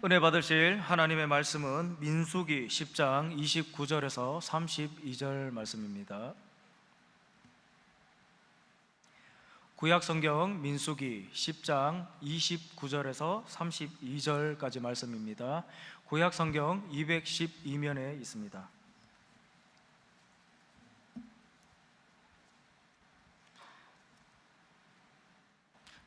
은혜 받으실 하나님의 말씀은 민수기 10장 29절에서 32절 말씀입니다. 구약성경 민수기 10장 29절에서 32절까지 말씀입니다. 구약성경 212면에 있습니다.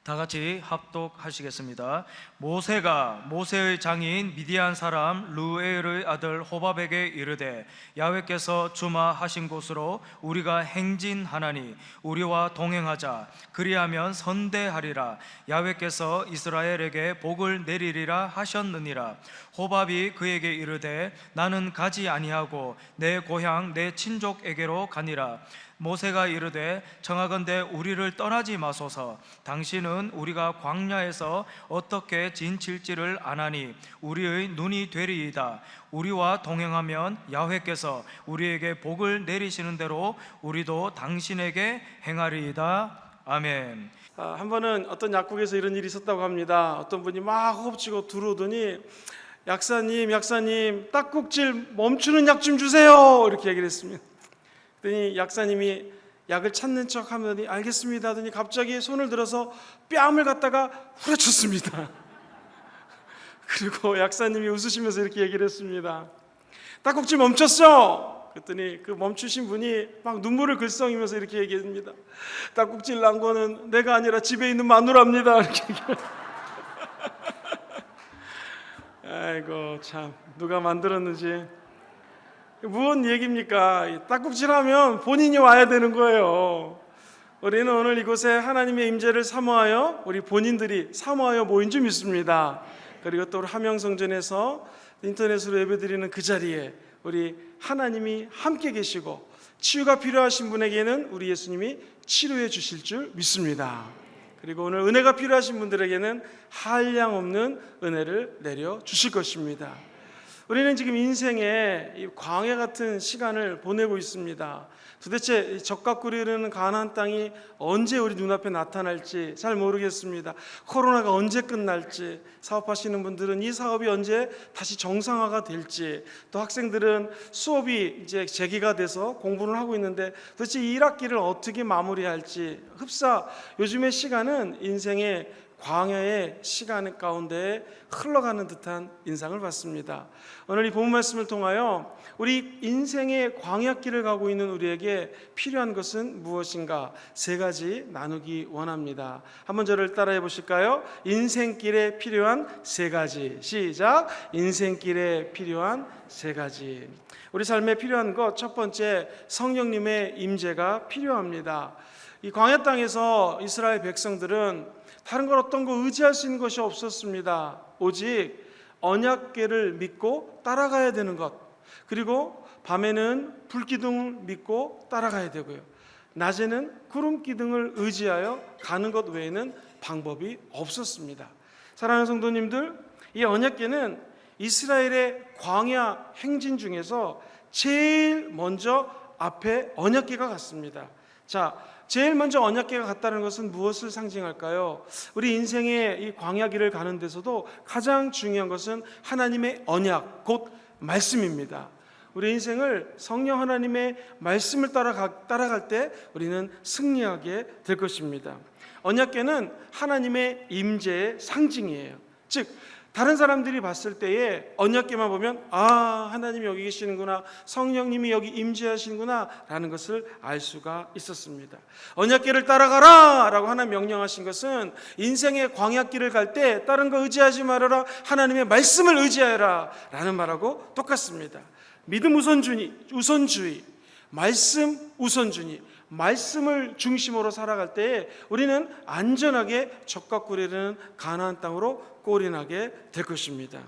다 같이 합독하시겠습니다. 모세가 모세의 장인 미디안 사람 르우엘의 아들 호밥에게 이르되 야훼께서 주마하신 곳으로 우리가 행진하나니 우리와 동행하자. 그리하면 선대하리라. 야훼께서 이스라엘에게 복을 내리리라 하셨느니라. 호밥이 그에게 이르되 나는 가지 아니하고 내 고향 내 친족에게로 가니라. 모세가 이르되 청하건대 우리를 떠나지 마소서. 당신은 우리가 광야에서 어떻게 진칠지를 아나니 우리의 눈이 되리이다. 우리와 동행하면 야훼께서 우리에게 복을 내리시는 대로 우리도 당신에게 행하리이다. 아멘. 한 번은 어떤 약국에서 이런 일이 있었다고 합니다. 어떤 분이 막 호흡치고 들어오더니 약사님 딱꼭질 멈추는 약 좀 주세요 이렇게 얘기를 했습니다. 그랬더니 약사님이 약을 찾는 척 하더니 알겠습니다 하더니 갑자기 손을 들어서 뺨을 갖다가 후려쳤습니다. 그리고 약사님이 웃으시면서 이렇게 얘기를 했습니다. 딱꼭질 멈췄어? 그랬더니 그 멈추신 분이 막 눈물을 글썽이면서 이렇게 얘기합니다. 딱꼭질 난 거는 내가 아니라 집에 있는 마누라입니다. 이렇게 아이고 참 누가 만들었는지. 무슨 얘기입니까? 딱꼭질하면 본인이 와야 되는 거예요. 우리는 오늘 이곳에 하나님의 임재를 사모하여 우리 본인들이 사모하여 모인 줄 믿습니다. 그리고 또 함영성전에서 인터넷으로 예배드리는 그 자리에 우리 하나님이 함께 계시고 치유가 필요하신 분에게는 우리 예수님이 치료해 주실 줄 믿습니다. 그리고 오늘 은혜가 필요하신 분들에게는 한량없는 은혜를 내려 주실 것입니다. 우리는 지금 인생의 광야 같은 시간을 보내고 있습니다. 도대체 적과 꿀이 가나안 땅이 언제 우리 눈앞에 나타날지 잘 모르겠습니다. 코로나가 언제 끝날지, 사업하시는 분들은 이 사업이 언제 다시 정상화가 될지, 또 학생들은 수업이 이제 재개가 돼서 공부를 하고 있는데 도대체 1학기를 어떻게 마무리할지, 흡사 요즘의 시간은 인생의 광야의 시간 가운데 흘러가는 듯한 인상을 받습니다. 오늘 이 본문 말씀을 통하여 우리 인생의 광야길을 가고 있는 우리에게 필요한 것은 무엇인가 세 가지 나누기 원합니다. 한번 저를 따라해 보실까요? 인생길에 필요한 세 가지. 시작. 인생길에 필요한 세 가지. 우리 삶에 필요한 것 첫 번째, 성령님의 임재가 필요합니다. 이 광야 땅에서 이스라엘 백성들은 다른 걸 어떤 거 의지할 수 있는 것이 없었습니다. 오직 언약궤를 믿고 따라가야 되는 것, 그리고 밤에는 불기둥을 믿고 따라가야 되고요, 낮에는 구름기둥을 의지하여 가는 것 외에는 방법이 없었습니다. 사랑하는 성도님들, 이 언약궤는 이스라엘의 광야 행진 중에서 제일 먼저 앞에 언약궤가 갔습니다. 자, 제일 먼저 언약궤가 갔다는 것은 무엇을 상징할까요? 우리 인생의 이 광야길을 가는 데서도 가장 중요한 것은 하나님의 언약, 곧 말씀입니다. 우리 인생을 성령 하나님의 말씀을 따라갈 때 우리는 승리하게 될 것입니다. 언약궤는 하나님의 임재의 상징이에요. 즉 다른 사람들이 봤을 때에 언약궤만 보면 하나님이 여기 계시는구나, 성령님이 여기 임재하시는구나 라는 것을 알 수가 있었습니다. 언약궤를 따라가라 라고 하나님 명령하신 것은 인생의 광야길을 갈 때 다른 거 의지하지 말아라, 하나님의 말씀을 의지하라 라는 말하고 똑같습니다. 믿음 우선주의, 말씀 우선주의, 말씀을 중심으로 살아갈 때에 우리는 안전하게 적과 꿀이라는 가나안 땅으로 골인하게 될 것입니다.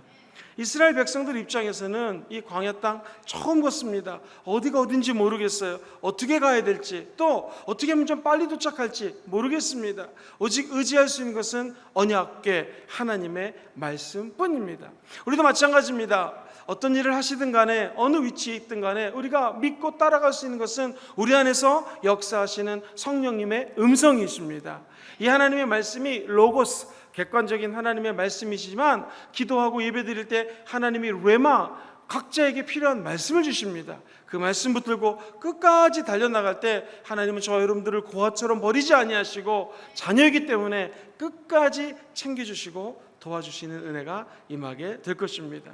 이스라엘 백성들 입장에서는 이 광야 땅 처음 걷습니다. 어디가 어딘지 모르겠어요. 어떻게 가야 될지, 또 어떻게 하면 좀 빨리 도착할지 모르겠습니다. 오직 의지할 수 있는 것은 언약궤 하나님의 말씀뿐입니다. 우리도 마찬가지입니다. 어떤 일을 하시든 간에 어느 위치에 있든 간에 우리가 믿고 따라갈 수 있는 것은 우리 안에서 역사하시는 성령님의 음성이십니다. 이 하나님의 말씀이 로고스, 객관적인 하나님의 말씀이시지만 기도하고 예배드릴 때 하나님이 레마, 각자에게 필요한 말씀을 주십니다. 그 말씀 붙들고 끝까지 달려나갈 때 하나님은 저와 여러분들을 고아처럼 버리지 아니하시고 자녀이기 때문에 끝까지 챙겨주시고 도와주시는 은혜가 임하게 될 것입니다.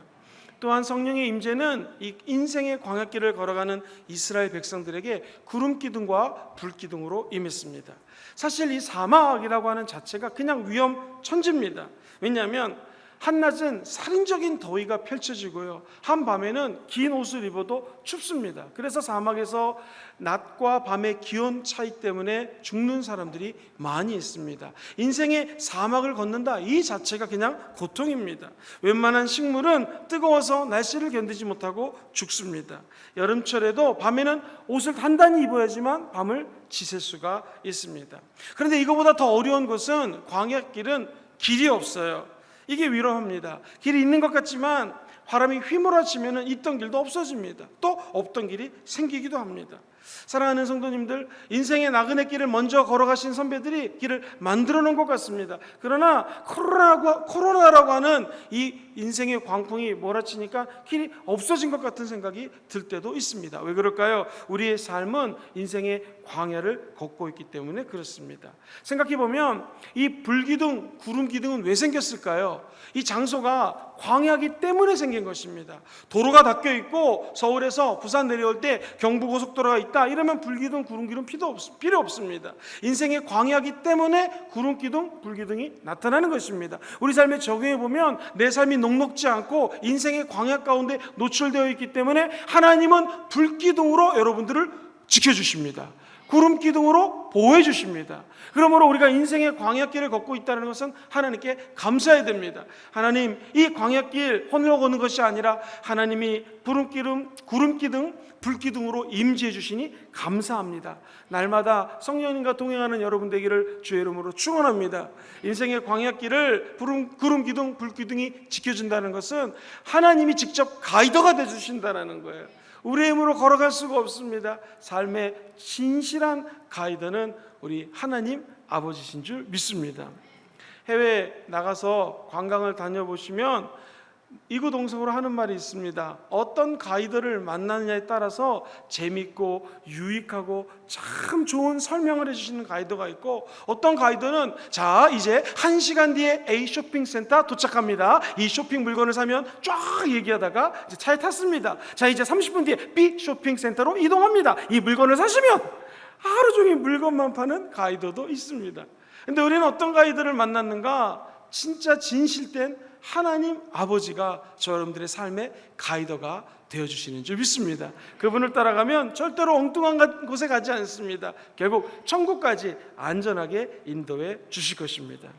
또한 성령의 임재는 이 인생의 광야길을 걸어가는 이스라엘 백성들에게 구름 기둥과 불 기둥으로 임했습니다. 사실 이 사막이라고 하는 자체가 그냥 위험 천지입니다. 왜냐하면 한낮은 살인적인 더위가 펼쳐지고요, 한밤에는 긴 옷을 입어도 춥습니다. 그래서 사막에서 낮과 밤의 기온 차이 때문에 죽는 사람들이 많이 있습니다. 인생의 사막을 걷는다, 이 자체가 그냥 고통입니다. 웬만한 식물은 뜨거워서 날씨를 견디지 못하고 죽습니다. 여름철에도 밤에는 옷을 단단히 입어야지만 밤을 지샐 수가 있습니다. 그런데 이거보다 더 어려운 것은 광야길은 길이 없어요. 이게 위험합니다. 길이 있는 것 같지만 바람이 휘몰아치면 있던 길도 없어집니다. 또 없던 길이 생기기도 합니다. 사랑하는 성도님들, 인생의 나그네 길을 먼저 걸어가신 선배들이 길을 만들어 놓은 것 같습니다. 그러나 코로나라고 하는 이 인생의 광풍이 몰아치니까 길이 없어진 것 같은 생각이 들 때도 있습니다. 왜 그럴까요? 우리의 삶은 인생의 광야를 걷고 있기 때문에 그렇습니다. 생각해보면 이 불기둥, 구름기둥은 왜 생겼을까요? 이 장소가 광야기 때문에 생긴 것입니다. 도로가 닫혀 있고 서울에서 부산 내려올 때 경부고속도로가 있다 이러면 불기둥, 구름기둥 필요 없습니다. 인생의 광야기 때문에 구름기둥, 불기둥이 나타나는 것입니다. 우리 삶에 적용해보면 내 삶이 녹록지 않고 인생의 광야 가운데 노출되어 있기 때문에 하나님은 불기둥으로 여러분들을 지켜주십니다. 구름기둥으로 보호해 주십니다. 그러므로 우리가 인생의 광야길을 걷고 있다는 것은 하나님께 감사해야 됩니다. 하나님, 이 광야길 홀로 걷는 것이 아니라 하나님이 구름기둥, 불기둥으로 임재해 주시니 감사합니다. 날마다 성령님과 동행하는 여러분 되기를 주의 이름으로 축원합니다. 인생의 광야길을 구름기둥, 불기둥이 지켜준다는 것은 하나님이 직접 가이더가 되주신다는 거예요. 우리의 힘으로 걸어갈 수가 없습니다. 삶의 진실한 가이드는 우리 하나님 아버지신 줄 믿습니다. 해외 나가서 관광을 다녀보시면 이구동성으로 하는 말이 있습니다. 어떤 가이드를 만나느냐에 따라서 재밌고 유익하고 참 좋은 설명을 해주시는 가이드가 있고, 어떤 가이드는 자 이제 1시간 뒤에 A 쇼핑센터 도착합니다. 이 쇼핑 물건을 사면 쫙 얘기하다가 이제 차에 탔습니다. 자 이제 30분 뒤에 B 쇼핑센터로 이동합니다. 이 물건을 사시면 하루 종일 물건만 파는 가이드도 있습니다. 근데 우리는 어떤 가이드를 만났는가? 진짜 진실된 하나님 아버지가 저 여러분들의 삶의 가이더가 되어주시는 줄 믿습니다. 그분을 따라가면 절대로 엉뚱한 곳에 가지 않습니다. 결국 천국까지 안전하게 인도해 주실 것입니다.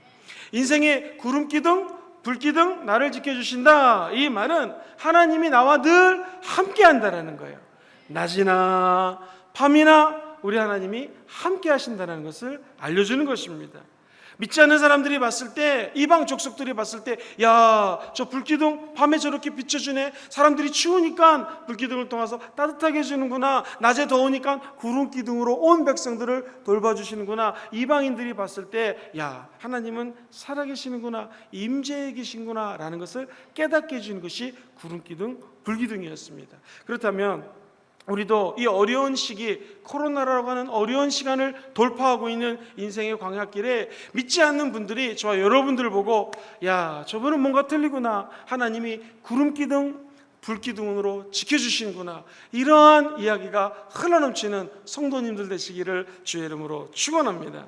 인생의 구름기둥, 불기둥 나를 지켜주신다, 이 말은 하나님이 나와 늘 함께 한다는 거예요. 낮이나 밤이나 우리 하나님이 함께 하신다는 것을 알려주는 것입니다. 믿지 않는 사람들이 봤을 때, 이방 족속들이 봤을 때, 야, 저 불기둥 밤에 저렇게 비춰주네. 사람들이 추우니까 불기둥을 통해서 따뜻하게 해주는구나. 낮에 더우니까 구름기둥으로 온 백성들을 돌봐주시는구나. 이방인들이 봤을 때, 야, 하나님은 살아계시는구나, 임재해 계신구나 라는 것을 깨닫게 해주는 것이 구름기둥, 불기둥이었습니다. 그렇다면 우리도 이 어려운 시기, 코로나라고 하는 어려운 시간을 돌파하고 있는 인생의 광야길에 믿지 않는 분들이 저와 여러분들을 보고, 야, 저분은 뭔가 틀리구나, 하나님이 구름기둥, 불기둥으로 지켜주시는구나, 이러한 이야기가 흘러넘치는 성도님들 되시기를 주의 이름으로 축원합니다.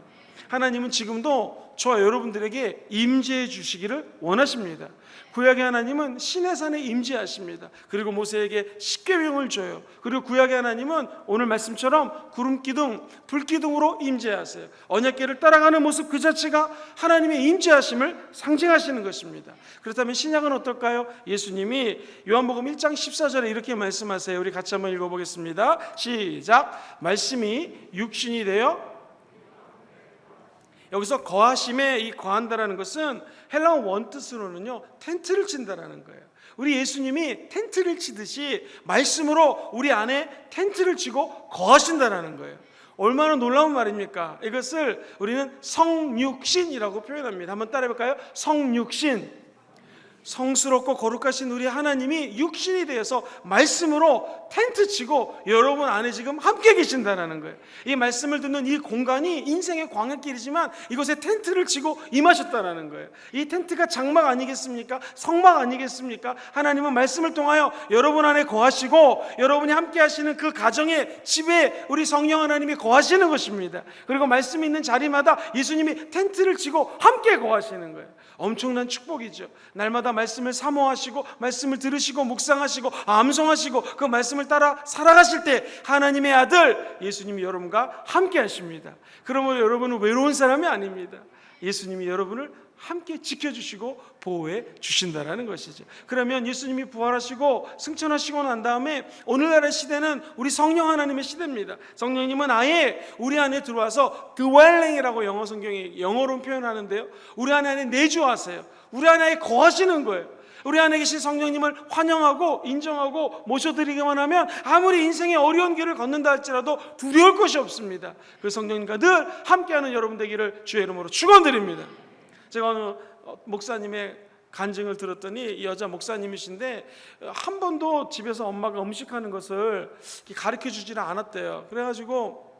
하나님은 지금도 저와 여러분들에게 임재해 주시기를 원하십니다. 구약의 하나님은 시내산에 임재하십니다. 그리고 모세에게 십계명을 줘요. 그리고 구약의 하나님은 오늘 말씀처럼 구름기둥, 불기둥으로 임재하세요. 언약궤를 따라가는 모습 그 자체가 하나님의 임재하심을 상징하시는 것입니다. 그렇다면 신약은 어떨까요? 예수님이 요한복음 1장 14절에 이렇게 말씀하세요. 우리 같이 한번 읽어보겠습니다. 시작. 말씀이 육신이 되어, 여기서 거하심에 이 거한다라는 것은 헬라어 원뜻으로는요, 텐트를 친다라는 거예요. 우리 예수님이 텐트를 치듯이 말씀으로 우리 안에 텐트를 치고 거하신다라는 거예요. 얼마나 놀라운 말입니까? 이것을 우리는 성육신이라고 표현합니다. 한번 따라해볼까요? 성육신. 성스럽고 거룩하신 우리 하나님이 육신이 되어서 말씀으로 텐트 치고 여러분 안에 지금 함께 계신다는 거예요. 이 말씀을 듣는 이 공간이 인생의 광야길이지만 이곳에 텐트를 치고 임하셨다는 거예요. 이 텐트가 장막 아니겠습니까? 성막 아니겠습니까? 하나님은 말씀을 통하여 여러분 안에 거하시고 여러분이 함께 하시는 그 가정의 집에 우리 성령 하나님이 거하시는 것입니다. 그리고 말씀이 있는 자리마다 예수님이 텐트를 치고 함께 거하시는 거예요. 엄청난 축복이죠. 날마다 말씀을 사모하시고 말씀을 들으시고 묵상하시고 암송하시고 그 말씀을 따라 살아가실 때 하나님의 아들 예수님이 여러분과 함께 하십니다. 그러므로 여러분은 외로운 사람이 아닙니다. 예수님이 여러분을 함께 지켜주시고 보호해 주신다라는 것이죠. 그러면 예수님이 부활하시고 승천하시고 난 다음에 오늘날의 시대는 우리 성령 하나님의 시대입니다. 성령님은 아예 우리 안에 들어와서 dwelling이라고 영어 성경이 영어로 표현하는데요, 우리 안에 내주하세요. 우리 안에 거하시는 거예요. 우리 안에 계신 성령님을 환영하고 인정하고 모셔드리기만 하면 아무리 인생의 어려운 길을 걷는다 할지라도 두려울 것이 없습니다. 그 성령님과 늘 함께하는 여러분 되기를 주의 이름으로 축원드립니다. 제가 어느 목사님의 간증을 들었더니 이 여자 목사님이신데 한 번도 집에서 엄마가 음식하는 것을 가르쳐 주지는 않았대요. 그래가지고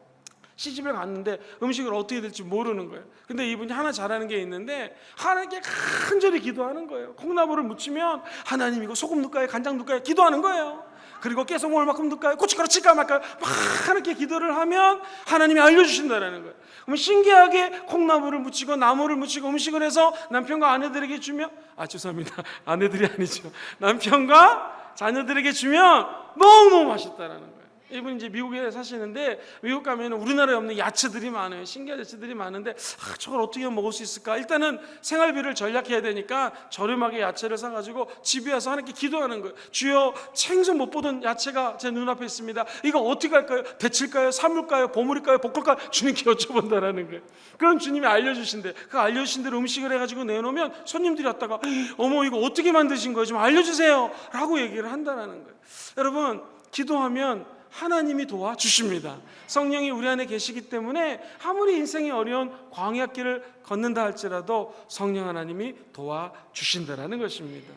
시집을 갔는데 음식을 어떻게 될지 모르는 거예요. 근데 이분이 하나 잘하는 게 있는데 하나님께 간절히 기도하는 거예요. 콩나물을 무치면 하나님 이거 소금 넣을까요? 간장 넣을까요? 기도하는 거예요. 그리고 깨소 먹을 만큼 넣을까요? 고춧가루 칠까 말까요? 막 이렇게 기도를 하면 하나님이 알려주신다는 거예요. 그럼 신기하게 콩나물을 무치고 나물을 무치고 음식을 해서 남편과 아내들에게 주면 죄송합니다. 아내들이 아니죠. 남편과 자녀들에게 주면 너무너무 맛있다라는 거예요. 이분이 이제 미국에 사시는데 미국 가면 우리나라에 없는 야채들이 많아요. 신기한 야채들이 많은데 저걸 어떻게 먹을 수 있을까? 일단은 생활비를 절약해야 되니까 저렴하게 야채를 사가지고 집에 와서 하나님께 기도하는 거예요. 주여, 생소 못 보던 야채가 제 눈앞에 있습니다. 이거 어떻게 할까요? 데칠까요? 삶을까요? 버무릴까요? 볶을까요? 주님께 여쭤본다라는 거예요. 그럼 주님이 알려주신대. 그 알려주신 대로 음식을 해가지고 내놓으면 손님들이 왔다가 어머 이거 어떻게 만드신 거예요? 좀 알려주세요 라고 얘기를 한다는 거예요. 여러분, 기도하면 하나님이 도와주십니다. 성령이 우리 안에 계시기 때문에 아무리 인생이 어려운 광야길을 걷는다 할지라도 성령 하나님이 도와주신다라는 것입니다.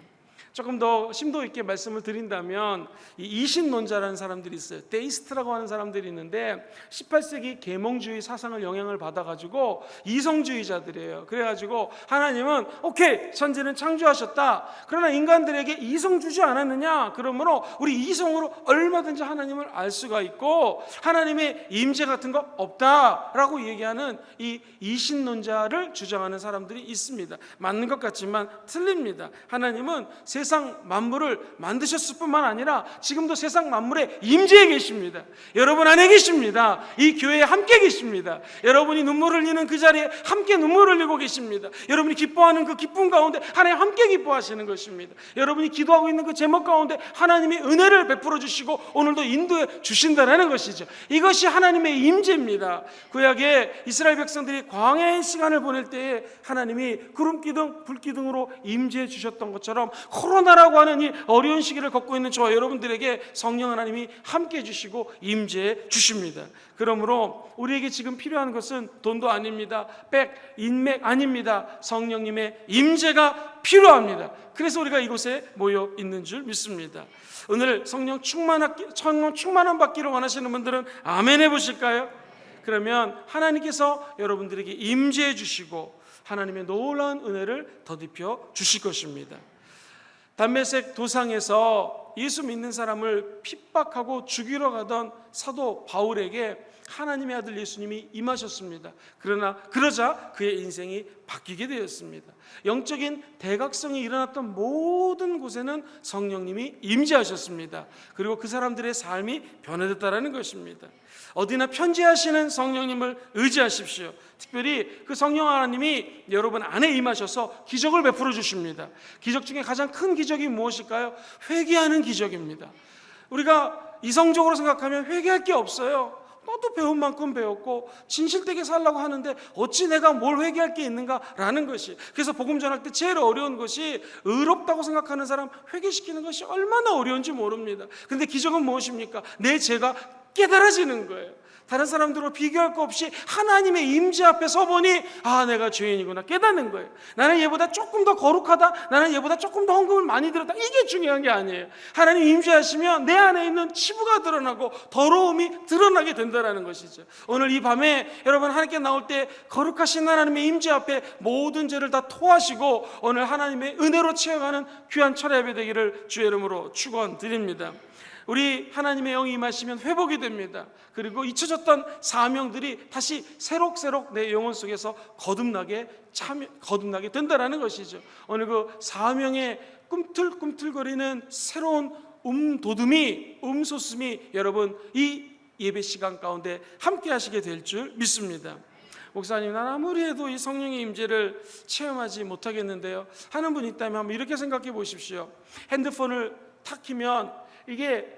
조금 더 심도 있게 말씀을 드린다면 이 이신론자라는 사람들이 있어요. 데이스트라고 하는 사람들이 있는데 18세기 계몽주의 사상을 영향을 받아가지고 이성주의자들이에요. 그래가지고 하나님은 오케이 천지는 창조하셨다. 그러나 인간들에게 이성 주지 않았느냐? 그러므로 우리 이성으로 얼마든지 하나님을 알 수가 있고 하나님의 임재 같은 거 없다라고 얘기하는 이 이신론자를 주장하는 사람들이 있습니다. 맞는 것 같지만 틀립니다. 하나님은 세상 만물을 만드셨을 뿐만 아니라 지금도 세상 만물에 임재해 계십니다. 여러분 안에 계십니다. 이 교회에 함께 계십니다. 여러분이 눈물 흘리는 그 자리에 함께 눈물 흘리고 계십니다. 여러분이 기뻐하는 그 기쁨 가운데 하나님 함께 기뻐하시는 것입니다. 여러분이 기도하고 있는 그 제목 가운데 하나님이 은혜를 베풀어 주시고 오늘도 인도해 주신다는 것이죠. 이것이 하나님의 임재입니다. 구약에 이스라엘 백성들이 광야의 시간을 보낼 때에 하나님이 구름기둥 불기둥으로 임재해 주셨던 것처럼 코로나라고 하는 이 어려운 시기를 겪고 있는 저와 여러분들에게 성령 하나님이 함께 해주시고 임재해 주십니다. 그러므로 우리에게 지금 필요한 것은 돈도 아닙니다. 인맥 아닙니다. 성령님의 임재가 필요합니다. 그래서 우리가 이곳에 모여 있는 줄 믿습니다. 오늘 성령 충만함 받기를 원하시는 분들은 아멘 해보실까요? 그러면 하나님께서 여러분들에게 임재해 주시고 하나님의 놀라운 은혜를 더딥혀 주실 것입니다. 담메색 도상에서 예수 믿는 사람을 핍박하고 죽이러 가던 사도 바울에게 하나님의 아들 예수님이 임하셨습니다. 그러자 그의 인생이 바뀌게 되었습니다. 영적인 대각성이 일어났던 모든 곳에는 성령님이 임재하셨습니다. 그리고 그 사람들의 삶이 변화됐다는 것입니다. 어디나 편지하시는 성령님을 의지하십시오. 특별히 그 성령 하나님이 여러분 안에 임하셔서 기적을 베풀어 주십니다. 기적 중에 가장 큰 기적이 무엇일까요? 회개하는 기적입니다. 우리가 이성적으로 생각하면 회개할 게 없어요. 너도 배운 만큼 배웠고 진실되게 살라고 하는데 어찌 내가 뭘 회개할 게 있는가라는 것이, 그래서 복음 전할 때 제일 어려운 것이 의롭다고 생각하는 사람 회개시키는 것이 얼마나 어려운지 모릅니다. 그런데 기적은 무엇입니까? 내 죄가 깨달아지는 거예요. 다른 사람들과 비교할 것 없이 하나님의 임재 앞에 서보니 내가 죄인이구나 깨닫는 거예요. 나는 얘보다 조금 더 거룩하다, 나는 얘보다 조금 더 헌금을 많이 드렸다, 이게 중요한 게 아니에요. 하나님 임재하시면 내 안에 있는 치부가 드러나고 더러움이 드러나게 된다는 것이죠. 오늘 이 밤에 여러분 하나님께 나올 때 거룩하신 하나님의 임재 앞에 모든 죄를 다 토하시고 오늘 하나님의 은혜로 채워가는 귀한 철야 예배 되기를 주의 이름으로 축원드립니다. 우리 하나님의 영이 임하시면 회복이 됩니다. 그리고 잊혀졌던 사명들이 다시 새록새록 내 영혼 속에서 거듭나게 된다는 것이죠. 오늘 그 사명의 꿈틀꿈틀거리는 새로운 음소스미 여러분 이 예배 시간 가운데 함께 하시게 될 줄 믿습니다. 목사님, 난 아무리 해도 이 성령의 임재를 체험하지 못하겠는데요 하는 분 있다면 한번 이렇게 생각해 보십시오. 핸드폰을 탁 키면 이게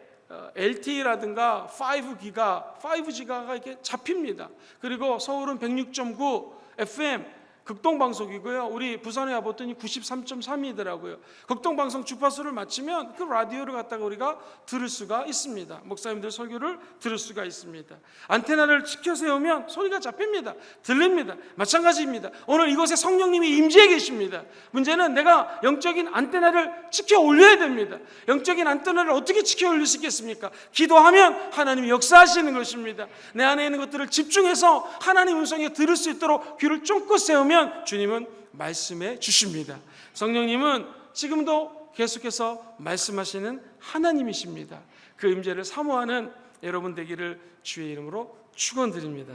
LTE라든가 5G가 이렇게 잡힙니다. 그리고 서울은 106.9 FM 극동방송이고요. 우리 부산에 와봤더니 93.3이더라고요. 극동방송 주파수를 맞추면 그 라디오를 갖다가 우리가 들을 수가 있습니다. 목사님들 설교를 들을 수가 있습니다. 안테나를 치켜 세우면 소리가 잡힙니다. 들립니다. 마찬가지입니다. 오늘 이곳에 성령님이 임재해 계십니다. 문제는 내가 영적인 안테나를 치켜 올려야 됩니다. 영적인 안테나를 어떻게 치켜 올릴 수 있겠습니까? 기도하면 하나님이 역사하시는 것입니다. 내 안에 있는 것들을 집중해서 하나님 음성에 들을 수 있도록 귀를 쫑긋 세우면 주님은 말씀해 주십니다. 성령님은 지금도 계속해서 말씀하시는 하나님이십니다. 그 임재를 사모하는 여러분 되기를 주의 이름으로 축원드립니다.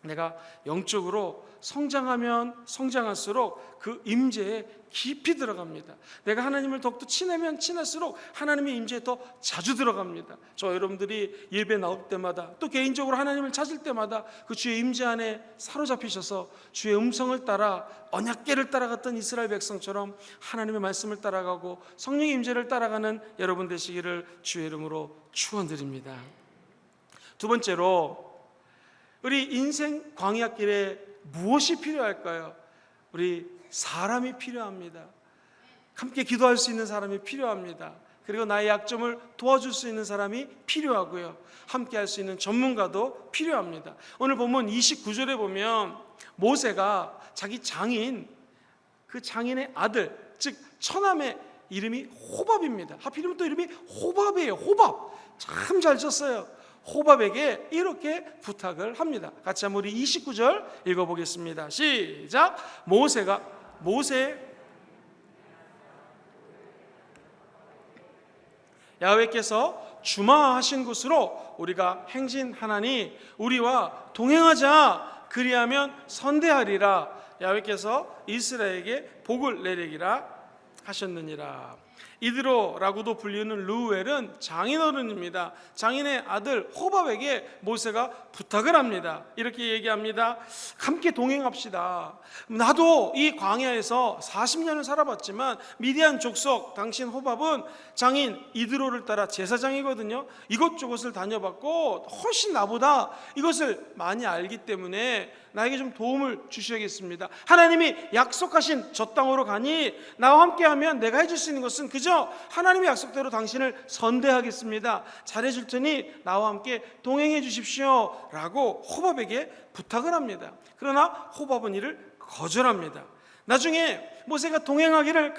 내가 영적으로 성장하면 성장할수록 그 임재에 깊이 들어갑니다. 내가 하나님을 더욱더 친하면 친할수록 하나님의 임재에 더 자주 들어갑니다. 저 여러분들이 예배 나올 때마다 또 개인적으로 하나님을 찾을 때마다 그 주의 임재 안에 사로잡히셔서 주의 음성을 따라 언약궤를 따라갔던 이스라엘 백성처럼 하나님의 말씀을 따라가고 성령의 임재를 따라가는 여러분 되시기를 주의 이름으로 축원드립니다. 두 번째로 우리 인생 광야길에 무엇이 필요할까요? 우리 사람이 필요합니다. 함께 기도할 수 있는 사람이 필요합니다. 그리고 나의 약점을 도와줄 수 있는 사람이 필요하고요. 함께 할 수 있는 전문가도 필요합니다. 오늘 본문 29절에 보면 모세가 자기 장인, 그 장인의 아들, 즉 처남의 이름이 호밥입니다. 하필이면 또 이름이 호밥이에요. 호밥. 참 잘 쳤어요. 호밥에게 이렇게 부탁을 합니다. 같이 한번 우리 29절 읽어보겠습니다. 시작. 야훼께서 주마하신 곳으로 우리가 행진하나니 우리와 동행하자. 그리하면 선대하리라. 야훼께서 이스라엘에게 복을 내리기라 하셨느니라. 이드로라고도 불리는 르우엘은 장인어른입니다. 장인의 아들 호밥에게 모세가 부탁을 합니다. 이렇게 얘기합니다. 함께 동행합시다. 나도 이 광야에서 40년을 살아봤지만 미디안 족속 당신 호밥은 장인 이드로를 따라 제사장이거든요. 이곳저곳을 다녀봤고 훨씬 나보다 이것을 많이 알기 때문에 나에게 좀 도움을 주셔야겠습니다. 하나님이 약속하신 저 땅으로 가니 나와 함께하면 내가 해줄 수 있는 것은 그저 하나님의 약속대로 당신을 선대하겠습니다. 잘해줄 테니 나와 함께 동행해 주십시오 라고 호밥에게 부탁을 합니다. 그러나 호밥은 이를 거절합니다. 나중에 모세가 동행하기를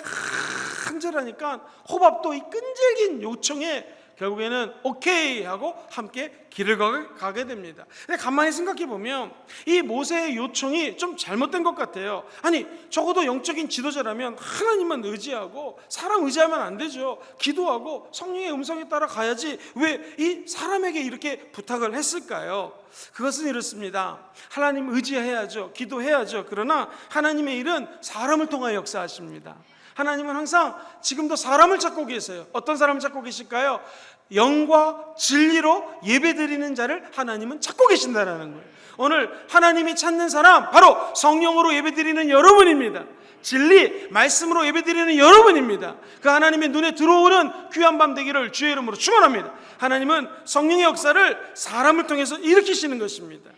간절하니까 호밥도 이 끈질긴 요청에 결국에는 오케이 하고 함께 길을 가게 됩니다. 근데 가만히 생각해 보면 이 모세의 요청이 좀 잘못된 것 같아요. 아니 적어도 영적인 지도자라면 하나님만 의지하고 사람 의지하면 안 되죠. 기도하고 성령의 음성에 따라 가야지 왜 이 사람에게 이렇게 부탁을 했을까요? 그것은 이렇습니다. 하나님 의지해야죠. 기도해야죠. 그러나 하나님의 일은 사람을 통하여 역사하십니다. 하나님은 항상 지금도 사람을 찾고 계세요. 어떤 사람을 찾고 계실까요? 영과 진리로 예배드리는 자를 하나님은 찾고 계신다는 거예요. 오늘 하나님이 찾는 사람 바로 성령으로 예배드리는 여러분입니다. 진리, 말씀으로 예배드리는 여러분입니다. 그 하나님의 눈에 들어오는 귀한 밤 되기를 주의 이름으로 축원합니다. 하나님은 성령의 역사를 사람을 통해서 일으키시는 것입니다.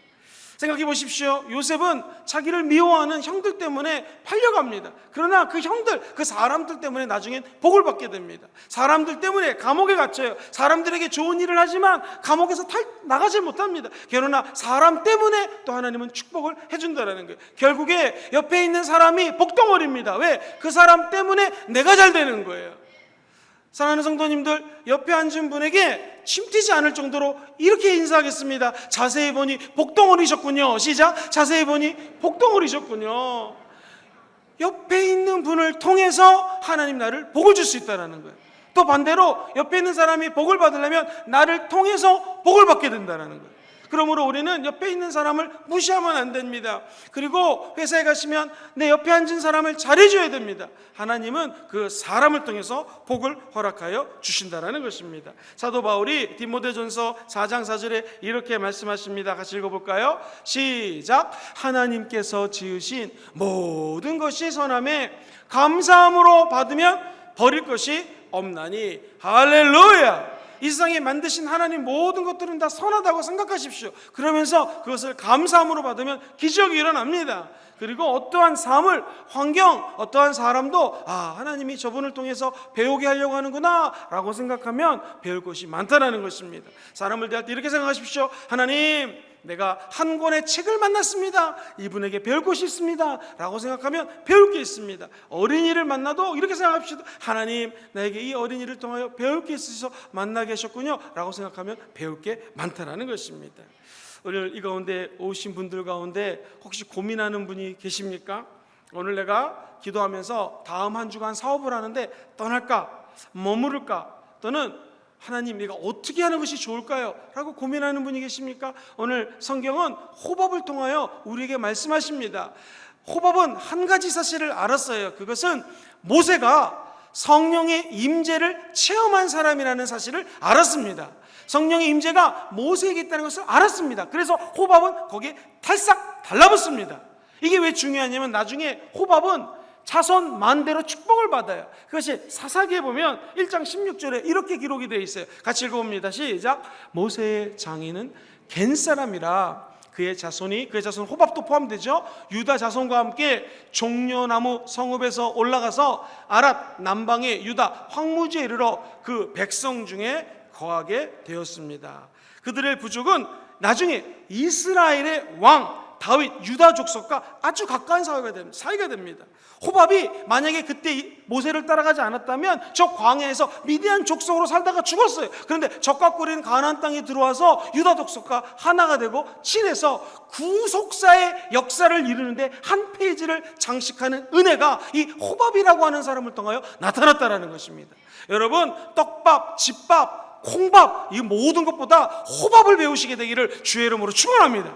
생각해 보십시오. 요셉은 자기를 미워하는 형들 때문에 팔려갑니다. 그러나 그 형들, 그 사람들 때문에 나중엔 복을 받게 됩니다. 사람들 때문에 감옥에 갇혀요. 사람들에게 좋은 일을 하지만 감옥에서 나가질 못합니다. 그러나 사람 때문에 또 하나님은 축복을 해준다는 거예요. 결국에 옆에 있는 사람이 복덩어리입니다. 왜? 그 사람 때문에 내가 잘 되는 거예요. 사랑하는 성도님들, 옆에 앉은 분에게 침 튀지 않을 정도로 이렇게 인사하겠습니다. 자세히 보니 복덩어리셨군요. 시작. 자세히 보니 복덩어리셨군요. 옆에 있는 분을 통해서 하나님 나를 복을 줄 수 있다는 거예요. 또 반대로 옆에 있는 사람이 복을 받으려면 나를 통해서 복을 받게 된다는 거예요. 그러므로 우리는 옆에 있는 사람을 무시하면 안 됩니다. 그리고 회사에 가시면 내 옆에 앉은 사람을 잘해줘야 됩니다. 하나님은 그 사람을 통해서 복을 허락하여 주신다는 것입니다. 사도 바울이 디모데전서 4장 4절에 이렇게 말씀하십니다. 같이 읽어볼까요? 시작. 하나님께서 지으신 모든 것이 선함에 감사함으로 받으면 버릴 것이 없나니. 할렐루야. 이 세상에 만드신 하나님 모든 것들은 다 선하다고 생각하십시오. 그러면서 그것을 감사함으로 받으면 기적이 일어납니다. 그리고 어떠한 삶을, 환경, 어떠한 사람도 하나님이 저분을 통해서 배우게 하려고 하는구나 라고 생각하면 배울 것이 많다는 것입니다. 사람을 대할 때 이렇게 생각하십시오. 하나님, 내가 한 권의 책을 만났습니다. 이분에게 배울 것이 있습니다 라고 생각하면 배울 게 있습니다. 어린이를 만나도 이렇게 생각합시다. 하나님, 나에게 이 어린이를 통하여 배울 게 있으셔서 만나게 하셨군요 라고 생각하면 배울 게 많다는 것입니다. 오늘 이 가운데 오신 분들 가운데 혹시 고민하는 분이 계십니까? 오늘 내가 기도하면서 다음 한 주간 사업을 하는데 떠날까? 머무를까? 또는 하나님, 내가 어떻게 하는 것이 좋을까요? 라고 고민하는 분이 계십니까? 오늘 성경은 호밥을 통하여 우리에게 말씀하십니다. 호밥은 한 가지 사실을 알았어요. 그것은 모세가 성령의 임재를 체험한 사람이라는 사실을 알았습니다. 성령의 임재가 모세에게 있다는 것을 알았습니다. 그래서 호밥은 거기에 탈싹 달라붙습니다. 이게 왜 중요하냐면 나중에 호밥은 자손 만대로 축복을 받아요. 그것이 사사기에 보면 1장 16절에 이렇게 기록이 되어 있어요. 같이 읽어봅니다. 시작. 모세의 장인은 겐 사람이라 그의 자손 호밥도 포함되죠. 유다 자손과 함께 종려나무 성읍에서 올라가서 아랏 남방의 유다 황무지에 이르러 그 백성 중에 거하게 되었습니다. 그들의 부족은 나중에 이스라엘의 왕 다윗 유다 족속과 아주 가까운 사이가 됩니다. 호밥이 만약에 그때 모세를 따라가지 않았다면 저 광야에서 미디안 족속으로 살다가 죽었어요. 그런데 적과 꿀인 가나안 땅에 들어와서 유다 족속과 하나가 되고 친해서 구속사의 역사를 이루는데 한 페이지를 장식하는 은혜가 이 호밥이라고 하는 사람을 통하여 나타났다는 것입니다. 여러분, 떡밥, 집밥, 콩밥, 이 모든 것보다 호밥을 배우시게 되기를 주의 이름으로 축원합니다.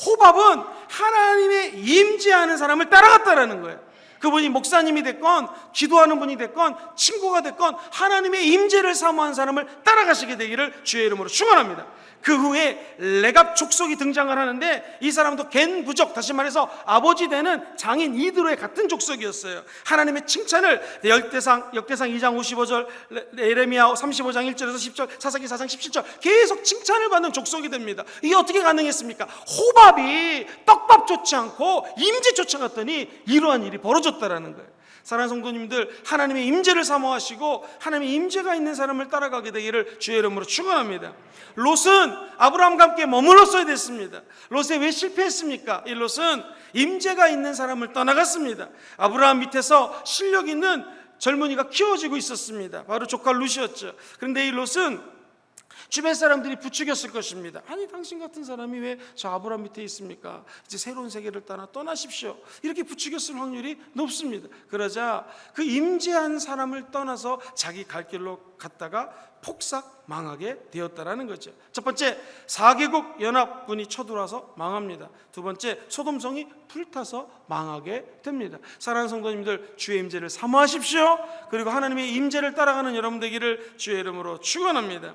호밥은 하나님의 임재하는 사람을 따라갔다라는 거예요. 그분이 목사님이 됐건 기도하는 분이 됐건 친구가 됐건 하나님의 임재를 사모한 사람을 따라가시게 되기를 주의 이름으로 축원합니다. 그 후에 레갑 족속이 등장을 하는데 이 사람도 겐 부족, 다시 말해서 아버지 되는 장인 이드로의 같은 족속이었어요. 하나님의 칭찬을 역대상 2장 55절, 예레미야 35장 1절에서 10절, 사사기 4장 17절 계속 칭찬을 받는 족속이 됩니다. 이게 어떻게 가능했습니까? 호밥이 떡밥 쫓지 않고 임재 쫓아갔더니 이러한 일이 벌어졌다라는 거예요. 사랑하는 성도님들, 하나님의 임재를 사모하시고 하나님의 임재가 있는 사람을 따라가게 되기를 주의 이름으로 축원합니다. 롯은 아브라함과 함께 머물렀어야 됐습니다. 롯이 왜 실패했습니까? 이 롯은 임재가 있는 사람을 떠나갔습니다. 아브라함 밑에서 실력 있는 젊은이가 키워지고 있었습니다. 바로 조카 룻이었죠. 그런데 이 롯은 주변 사람들이 부추겼을 것입니다. 아니, 당신 같은 사람이 왜 저 아브라함 밑에 있습니까? 이제 새로운 세계를 떠나십시오. 이렇게 부추겼을 확률이 높습니다. 그러자 그 임재한 사람을 떠나서 자기 갈 길로 갔다가 폭삭 망하게 되었다라는 거죠. 첫 번째, 4개국 연합군이 쳐들어와서 망합니다. 두 번째, 소돔성이 불타서 망하게 됩니다. 사랑하는 성도님들, 주의 임재를 사모하십시오. 그리고 하나님의 임재를 따라가는 여러분 되기를 주의 이름으로 축원합니다.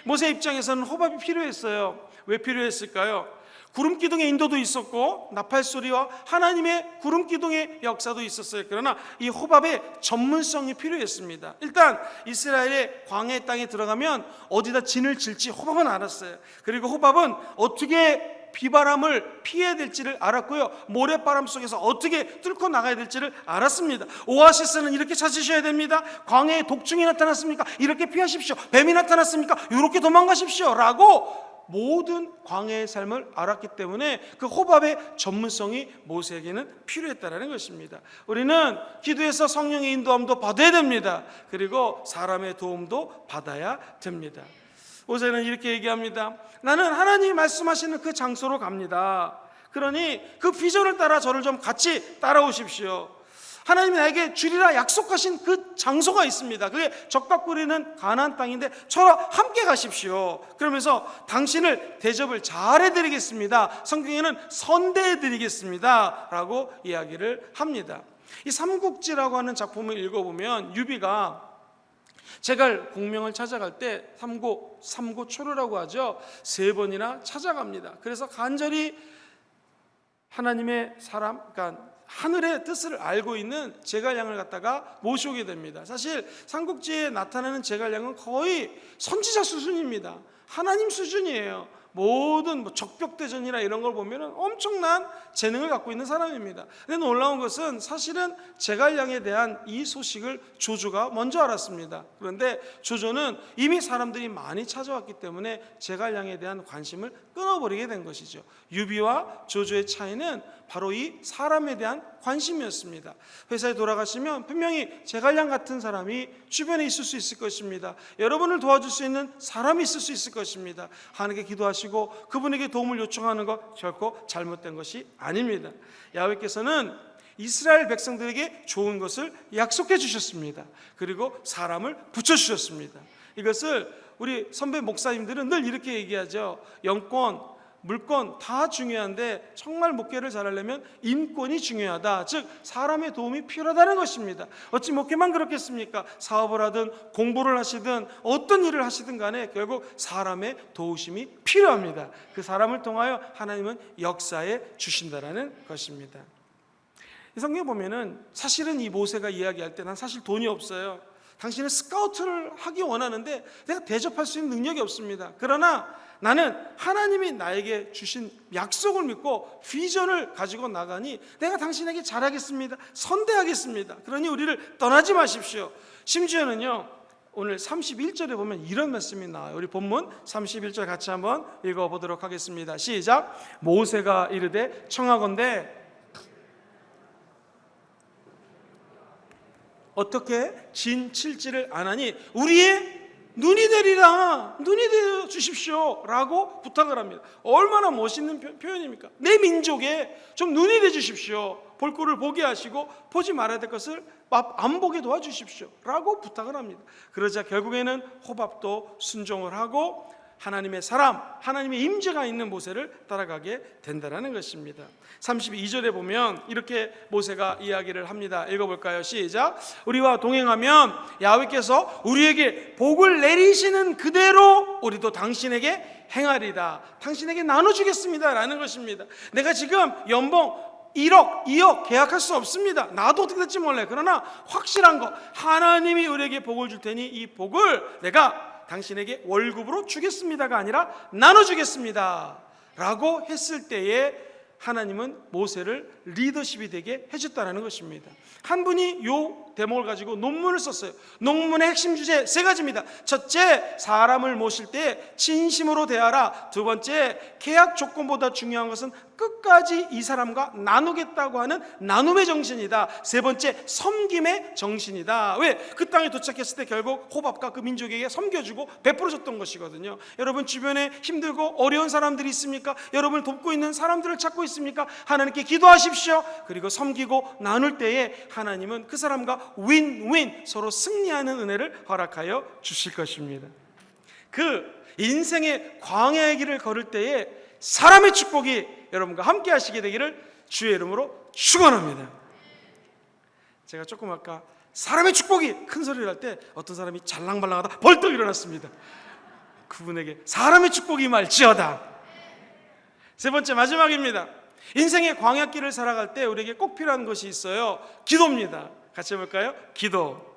모세 입장에서는 호밥이 필요했어요. 왜 필요했을까요? 구름기둥의 인도도 있었고 나팔소리와 하나님의 구름기둥의 역사도 있었어요. 그러나 이 호밥의 전문성이 필요했습니다. 일단 이스라엘의 광야 땅에 들어가면 어디다 진을 칠지 호밥은 알았어요. 그리고 호밥은 어떻게 비바람을 피해야 될지를 알았고요, 모래바람 속에서 어떻게 뚫고 나가야 될지를 알았습니다. 오아시스는 이렇게 찾으셔야 됩니다. 광해에 독중이 나타났습니까? 이렇게 피하십시오. 뱀이 나타났습니까? 이렇게 도망가십시오 라고 모든 광해의 삶을 알았기 때문에 그 호밥의 전문성이 모세에게는 필요했다는 것입니다. 우리는 기도에서 성령의 인도함도 받아야 됩니다. 그리고 사람의 도움도 받아야 됩니다. 모세는 이렇게 얘기합니다. 나는 하나님이 말씀하시는 그 장소로 갑니다. 그러니 그 비전을 따라 저를 좀 같이 따라오십시오. 하나님이 나에게 주리라 약속하신 그 장소가 있습니다. 그게 적과 꿀이는 가나안 땅인데 저와 함께 가십시오. 그러면서 당신을 대접을 잘 해드리겠습니다. 성경에는 선대해드리겠습니다 라고 이야기를 합니다. 이 삼국지라고 하는 작품을 읽어보면 유비가 제갈 공명을 찾아갈 때 삼고초려라고 하죠. 3번이나 찾아갑니다. 그래서 간절히 하나님의 사람, 그러니까 하늘의 뜻을 알고 있는 제갈량을 갖다가 모셔오게 됩니다. 사실 삼국지에 나타나는 제갈량은 거의 선지자 수준입니다. 하나님 수준이에요. 모든 적벽대전이나 이런 걸 보면 엄청난 재능을 갖고 있는 사람입니다. 근데 놀라운 것은 사실은 제갈량에 대한 이 소식을 조조가 먼저 알았습니다. 그런데 조조는 이미 사람들이 많이 찾아왔기 때문에 제갈량에 대한 관심을 끊어버리게 된 것이죠. 유비와 조조의 차이는 바로 이 사람에 대한 관심이었습니다. 회사에 돌아가시면 분명히 제갈량 같은 사람이 주변에 있을 수 있을 것입니다. 여러분을 도와줄 수 있는 사람이 있을 수 있을 것입니다. 하나님께 기도하시고 그분에게 도움을 요청하는 것 결코 잘못된 것이 아닙니다. 야훼께서는 이스라엘 백성들에게 좋은 것을 약속해 주셨습니다. 그리고 사람을 붙여주셨습니다. 이것을 우리 선배 목사님들은 늘 이렇게 얘기하죠. 영권, 물권 다 중요한데 정말 목회를 잘하려면 인권이 중요하다. 즉 사람의 도움이 필요하다는 것입니다. 어찌 목회만 그렇겠습니까? 사업을 하든 공부를 하시든 어떤 일을 하시든 간에 결국 사람의 도우심이 필요합니다. 그 사람을 통하여 하나님은 역사해 주신다라는 것입니다. 이 성경에 보면은 사실은 이 모세가 이야기할 때 난 사실 돈이 없어요. 당신은 스카우트를 하기 원하는데 내가 대접할 수 있는 능력이 없습니다. 그러나 나는 하나님이 나에게 주신 약속을 믿고 비전을 가지고 나가니 내가 당신에게 잘하겠습니다. 선대하겠습니다. 그러니 우리를 떠나지 마십시오. 심지어는요, 오늘 31절에 보면 이런 말씀이 나와요. 우리 본문 31절 같이 한번 읽어보도록 하겠습니다. 시작. 모세가 이르되 청하건대 어떻게 진 칠지를 안 하니 우리의 눈이 되리라, 눈이 되어 주십시오 라고 부탁을 합니다. 얼마나 멋있는 표현입니까? 내 민족에 좀 눈이 되어 주십시오. 볼 꼴을 보게 하시고 보지 말아야 될 것을 안 보게 도와주십시오 라고 부탁을 합니다. 그러자 결국에는 호밥도 순종을 하고 하나님의 사람, 하나님의 임재가 있는 모세를 따라가게 된다는 것입니다. 32절에 보면 이렇게 모세가 이야기를 합니다. 읽어볼까요? 시작. 우리와 동행하면 야훼께서 우리에게 복을 내리시는 그대로 우리도 당신에게 행하리다. 당신에게 나눠주겠습니다 라는 것입니다. 내가 지금 연봉 1억, 2억 계약할 수 없습니다. 나도 어떻게 될지 몰라요. 그러나 확실한 거, 하나님이 우리에게 복을 줄 테니 이 복을 내가 당신에게 월급으로 주겠습니다가 아니라 나눠주겠습니다 라고 했을 때에 하나님은 모세를 리더십이 되게 해줬다는 것입니다. 한 분이 요 대목을 가지고 논문을 썼어요. 논문의 핵심 주제 3가지입니다. 첫째, 사람을 모실 때 진심으로 대하라. 두 번째, 계약 조건보다 중요한 것은 끝까지 이 사람과 나누겠다고 하는 나눔의 정신이다. 세 번째, 섬김의 정신이다. 왜? 그 땅에 도착했을 때 결국 호밥과 그 민족에게 섬겨주고 베풀어줬던 것이거든요. 여러분 주변에 힘들고 어려운 사람들이 있습니까? 여러분을 돕고 있는 사람들을 찾고 있습니까? 하나님께 기도하십시오. 그리고 섬기고 나눌 때에 하나님은 그 사람과 윈윈, 서로 승리하는 은혜를 허락하여 주실 것입니다. 그 인생의 광야의 길을 걸을 때에 사람의 축복이 여러분과 함께 하시게 되기를 주의 이름으로 축원합니다. 제가 조금 아까 사람의 축복이 큰 소리를 할 때 어떤 사람이 잘랑말랑하다 벌떡 일어났습니다. 그분에게 사람의 축복이 임할지어다. 세 번째, 마지막입니다. 인생의 광야길을 살아갈 때 우리에게 꼭 필요한 것이 있어요. 기도입니다. 같이 해볼까요? 기도.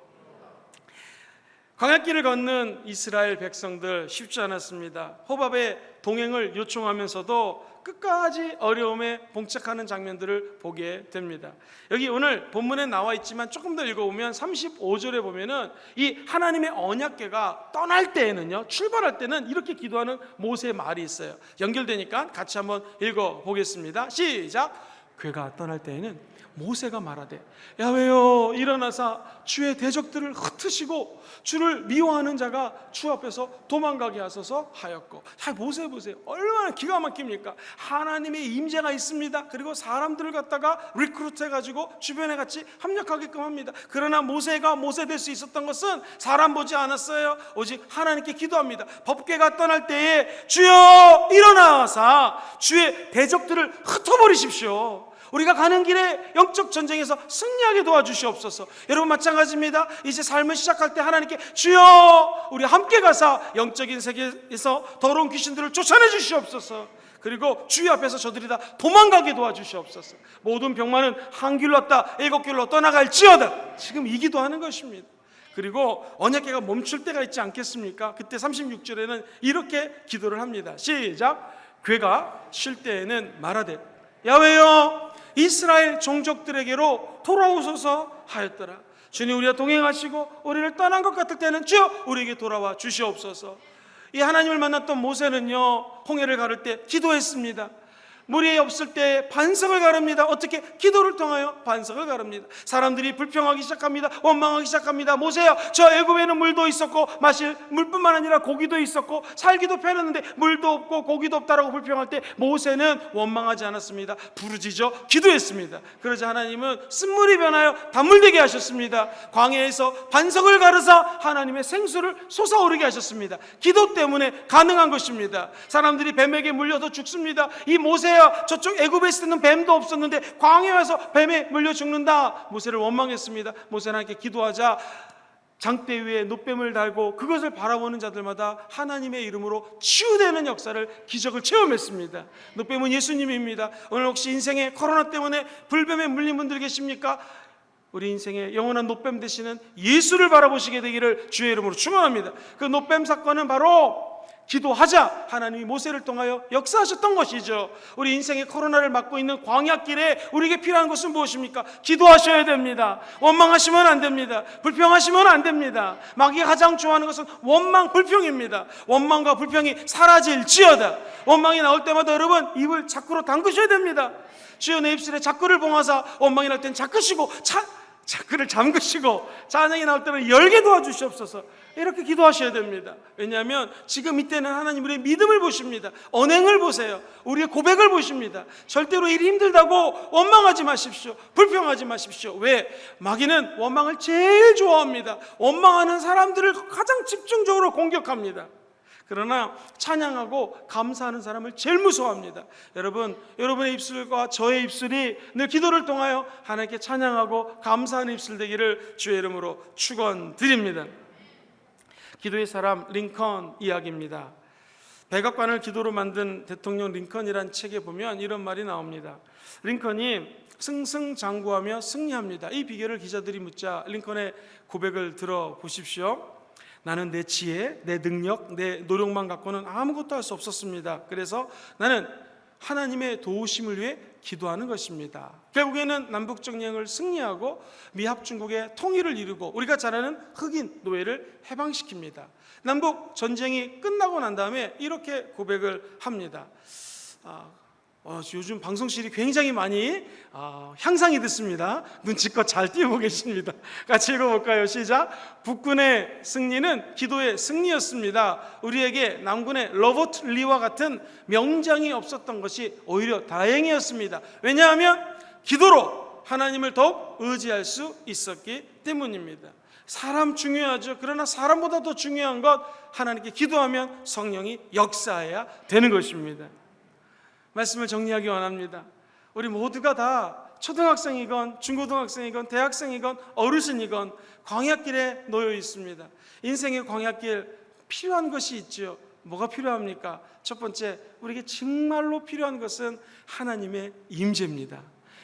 광야길을 걷는 이스라엘 백성들 쉽지 않았습니다. 호밥의 동행을 요청하면서도 끝까지 어려움에 봉착하는 장면들을 보게 됩니다. 여기 오늘 본문에 나와 있지만 조금 더 읽어보면 35절에 보면은 이 하나님의 언약궤가 떠날 때에는요, 출발할 때는 이렇게 기도하는 모세의 말이 있어요. 연결되니까 같이 한번 읽어보겠습니다. 시작. 궤가 떠날 때에는 모세가 말하되 야훼여 일어나사 주의 대적들을 흩으시고 주를 미워하는 자가 주 앞에서 도망가게 하소서 하였고. 자, 모세 보세요. 얼마나 기가 막힙니까? 하나님의 임재가 있습니다. 그리고 사람들을 갖다가 리크루트 해가지고 주변에 같이 합력하게끔 합니다. 그러나 모세가 모세 될 수 있었던 것은 사람 보지 않았어요. 오직 하나님께 기도합니다. 법궤가 떠날 때에 주여 일어나사 주의 대적들을 흩어버리십시오. 우리가 가는 길에 영적 전쟁에서 승리하게 도와주시옵소서. 여러분 마찬가지입니다. 이제 삶을 시작할 때 하나님께 주여 우리 함께 가사 영적인 세계에서 더러운 귀신들을 쫓아내 주시옵소서. 그리고 주의 앞에서 저들이 다 도망가게 도와주시옵소서. 모든 병만은 한 길로 왔다 7길로 떠나갈지어다. 지금 이 기도하는 것입니다. 그리고 언약궤가 멈출 때가 있지 않겠습니까? 그때 36절에는 이렇게 기도를 합니다. 시작. 궤가 쉴 때에는 말하되 야훼여 이스라엘 종족들에게로 돌아오소서 하였더라. 주님 우리와 동행하시고 우리를 떠난 것 같을 때는 주여 우리에게 돌아와 주시옵소서. 이 하나님을 만났던 모세는요, 홍해를 가를 때 기도했습니다. 물이 없을 때 반석을 가릅니다. 어떻게? 기도를 통하여 반석을 가릅니다. 사람들이 불평하기 시작합니다. 원망하기 시작합니다. 모세야, 저 애굽에는 물도 있었고 마실 물뿐만 아니라 고기도 있었고 살기도 편했는데 물도 없고 고기도 없다라고 불평할 때 모세는 원망하지 않았습니다. 부르짖어 기도했습니다. 그러자 하나님은 쓴물이 변하여 단물되게 하셨습니다. 광야에서 반석을 가르사 하나님의 생수를 솟아오르게 하셨습니다. 기도 때문에 가능한 것입니다. 사람들이 뱀에게 물려서 죽습니다. 이 모세야, 저쪽 애굽에 있을 때는 뱀도 없었는데 광야에 와서 뱀에 물려 죽는다. 모세를 원망했습니다. 모세는 하나님께 기도하자 장대 위에 놋뱀을 달고 그것을 바라보는 자들마다 하나님의 이름으로 치유되는 역사를, 기적을 체험했습니다. 놋뱀은 예수님입니다. 오늘 혹시 인생에 코로나 때문에 불뱀에 물린 분들 계십니까? 우리 인생의 영원한 놋뱀 되시는 예수를 바라보시게 되기를 주의 이름으로 축원합니다. 그 놋뱀 사건은 바로 기도하자 하나님이 모세를 통하여 역사하셨던 것이죠. 우리 인생의 코로나를 맞고 있는 광야길에 우리에게 필요한 것은 무엇입니까? 기도하셔야 됩니다. 원망하시면 안 됩니다. 불평하시면 안 됩니다. 마귀가 가장 좋아하는 것은 원망, 불평입니다. 원망과 불평이 사라질지어다. 원망이 나올 때마다 여러분 입을 자꾸로 담그셔야 됩니다. 주여 내 입술에 자꾸를 봉하사. 원망이 날 땐 자꾸시고 자꾸를 잠그시고 찬양이 나올 때는 열게 도와주시옵소서. 이렇게 기도하셔야 됩니다. 왜냐하면 지금 이때는 하나님 우리의 믿음을 보십니다. 언행을 보세요. 우리의 고백을 보십니다. 절대로 일이 힘들다고 원망하지 마십시오. 불평하지 마십시오. 왜? 마귀는 원망을 제일 좋아합니다. 원망하는 사람들을 가장 집중적으로 공격합니다. 그러나 찬양하고 감사하는 사람을 제일 무서워합니다. 여러분, 여러분의 입술과 저의 입술이 늘 기도를 통하여 하나님께 찬양하고 감사하는 입술 되기를 주의 이름으로 축원드립니다. 기도의 사람 링컨 이야기입니다. 백악관을 기도로 만든 대통령 링컨이란 책에 보면 이런 말이 나옵니다. 링컨이 승승장구하며 승리합니다. 이 비결을 기자들이 묻자 링컨의 고백을 들어보십시오. 나는 내 지혜, 내 능력, 내 노력만 갖고는 아무것도 할 수 없었습니다. 그래서 나는 하나님의 도우심을 위해 기도하는 것입니다. 결국에는 남북정령을 승리하고 미합중국의 통일을 이루고 우리가 잘 아는 흑인 노예를 해방시킵니다. 남북 전쟁이 끝나고 난 다음에 이렇게 고백을 합니다. 요즘 방송실이 굉장히 많이 향상이 됐습니다. 눈치껏 잘 띄우고 계십니다. 같이 읽어볼까요? 시작. 북군의 승리는 기도의 승리였습니다. 우리에게 남군의 로버트 리와 같은 명장이 없었던 것이 오히려 다행이었습니다. 왜냐하면 기도로 하나님을 더욱 의지할 수 있었기 때문입니다. 사람 중요하죠. 그러나 사람보다 더 중요한 것, 하나님께 기도하면 성령이 역사해야 되는 것입니다. 말씀을 정리하기 원합니다. 우리 모두가 다 초등학생이건 중고등학생이건 대학생이건 어르신이건 광야길에 놓여 있습니다. 인생의 광야길 필요한 것이 있죠. 뭐가 필요합니까? 첫 번째, 우리에게 정말로 필요한 것은 하나님의 임재입니다.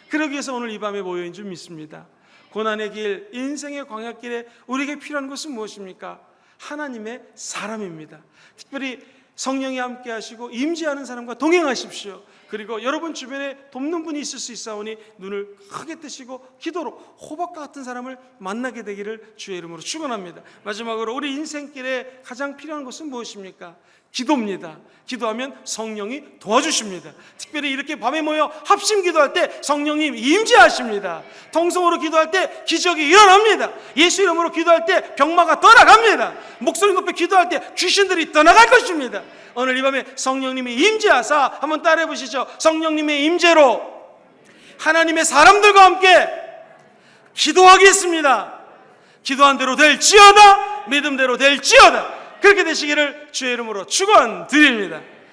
그러기 위해서 오늘 이 밤에 모여인 줄 믿습니다. 고난의 길, 인생의 광야길에 우리에게 필요한 것은 무엇입니까? 하나님의 사람입니다. 특별히 성령이 함께 하시고 임재하는 사람과 동행하십시오. 그리고 여러분 주변에 돕는 분이 있을 수 있사오니 눈을 크게 뜨시고 기도로 호박과 같은 사람을 만나게 되기를 주의 이름으로 축원합니다. 마지막으로 우리 인생길에 가장 필요한 것은 무엇입니까? 기도입니다. 기도하면 성령이 도와주십니다. 특별히 이렇게 밤에 모여 합심 기도할 때 성령님 임재하십니다. 통성으로 기도할 때 기적이 일어납니다. 예수 이름으로 기도할 때 병마가 떠나갑니다. 목소리 높여 기도할 때 귀신들이 떠나갈 것입니다. 오늘 이 밤에 성령님이 임재하사 한번 따라해 보시죠. 성령님의 임재로 하나님의 사람들과 함께 기도하겠습니다. 기도한 대로 될지어다. 믿음대로 될지어다. 그렇게 되시기를 주의 이름으로 축원드립니다.